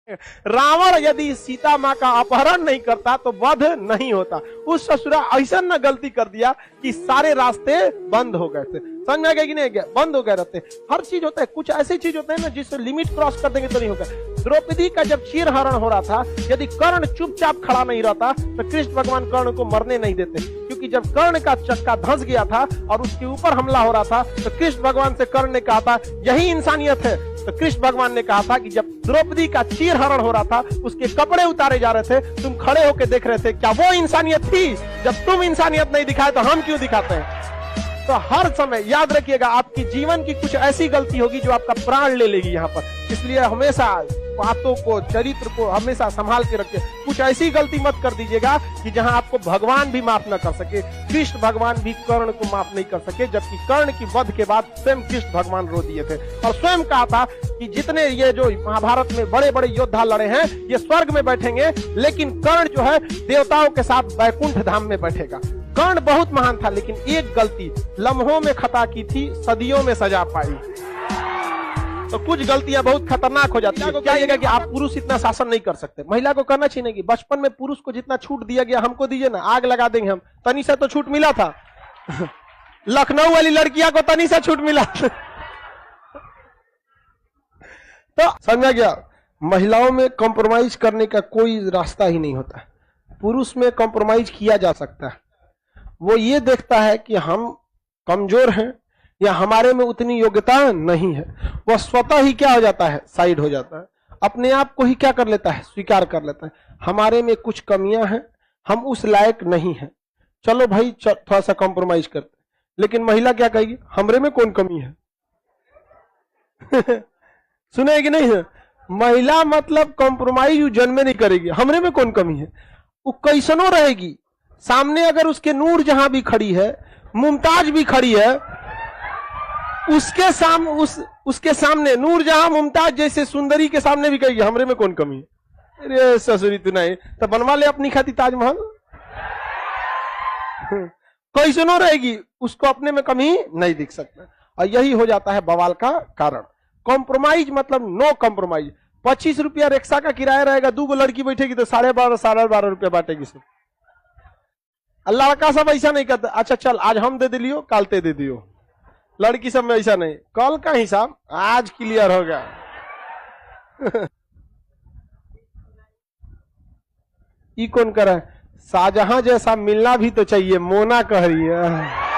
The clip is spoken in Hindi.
रावण यदि सीता माँ का अपहरण नहीं करता तो वध नहीं होता। उस ससुरा ऐसा न गलती कर दिया कि सारे रास्ते बंद हो गए थे। समझ में आ गया कि नहीं? बंद हो गए रहते। हर चीज होता है, कुछ ऐसी चीज होते हैं ना जिससे लिमिट क्रॉस कर देंगे तो नहीं होगा। द्रौपदी का जब चीरहरण हो रहा था, यदि कर्ण चुपचाप खड़ा नहीं रहता तो कृष्ण भगवान कर्ण को मरने नहीं देते, क्योंकि जब कर्ण का चक्का धंस गया था और उसके ऊपर हमला हो रहा था तो कृष्ण भगवान से कर्ण ने कहा था यही इंसानियत है। तो कृष्ण भगवान ने कहा था कि जब द्रौपदी का चीरहरण हो रहा था, उसके कपड़े उतारे जा रहे थे, तुम खड़े होकर देख रहे थे, क्या वो इंसानियत थी? जब तुम इंसानियत नहीं दिखाए तो हम क्यों दिखाते हैं? तो हर समय याद रखिएगा, आपकी जीवन की कुछ ऐसी गलती होगी जो आपका प्राण ले लेगी यहाँ पर। इसलिए हमेशा बातों को, चरित्र को हमेशा संभाल के रखिए। कुछ ऐसी गलती मत कर दीजिएगा कि जहां आपको भगवान भी माफ न कर सके। कृष्ण भगवान भी कर्ण को माफ नहीं कर सके, जबकि कर्ण की वध के बाद स्वयं कृष्ण भगवान रो दिए थे और स्वयं कहा था कि जितने ये जो महाभारत में बड़े बड़े योद्धा लड़े हैं ये स्वर्ग में बैठेंगे, लेकिन कर्ण जो है देवताओं के साथ वैकुंठ धाम में बैठेगा। कर्ण बहुत महान था, लेकिन एक गलती लम्हों में खता की थी, सदियों में सजा पाई। तो कुछ गलतियां बहुत खतरनाक हो जाती है। क्या कहिएगा कि आप पुरुष इतना शासन नहीं कर सकते? महिला को करना चाहिए कि बचपन में पुरुष को जितना छूट दिया गया हमको दीजिए ना, आग लगा देंगे हम। तनी सा तो छूट मिला था। लखनऊ वाली लड़कियां को तनी सा छूट मिला। तो समझा गया, महिलाओं में कॉम्प्रोमाइज करने का कोई रास्ता ही नहीं होता। पुरुष में कॉम्प्रोमाइज किया जा सकता है। वो ये देखता है कि हम कमजोर हैं या हमारे में उतनी योग्यता नहीं है, वह स्वतः ही क्या हो जाता है? साइड हो जाता है। अपने आप को ही क्या कर लेता है? स्वीकार कर लेता है। हमारे में कुछ कमियां हैं, हम उस लायक नहीं हैं, चलो भाई थोड़ा सा कॉम्प्रोमाइज करते। लेकिन महिला क्या कहेगी? हमरे में कौन कमी है? सुने कि नहीं है? महिला मतलब कॉम्प्रोमाइज जन्म नहीं करेगी। हमरे में कौन कमी है? वो कैसनो रहेगी। सामने अगर उसके नूर जहां भी खड़ी है, मुमताज भी खड़ी है, उसके सामने नूर जहां मुमताज जैसे सुंदरी के सामने भी कहेगी हमरे में कौन कमी है? अरे ससुरी तू नहीं तो बनवा ले अपनी खाती ताजमहल। कैसनो रहेगी, उसको अपने में कमी नहीं दिख सकता। और यही हो जाता है बवाल का कारण। कॉम्प्रोमाइज मतलब नो कॉम्प्रोमाइज। 25 रुपया रिक्शा का किराया रहेगा, 2 लड़की बैठेगी तो 12.5 रुपया बांटेगी सब। लड़का सब ऐसा नहीं करता, अच्छा चल आज हम दे दिलियो, कल ते दे दियो। लड़की सब में ऐसा नहीं, कल का हिसाब आज क्लियर होगा। ये कौन कर रहा है? शाहजहां जैसा मिलना भी तो चाहिए, मोना कह रही है।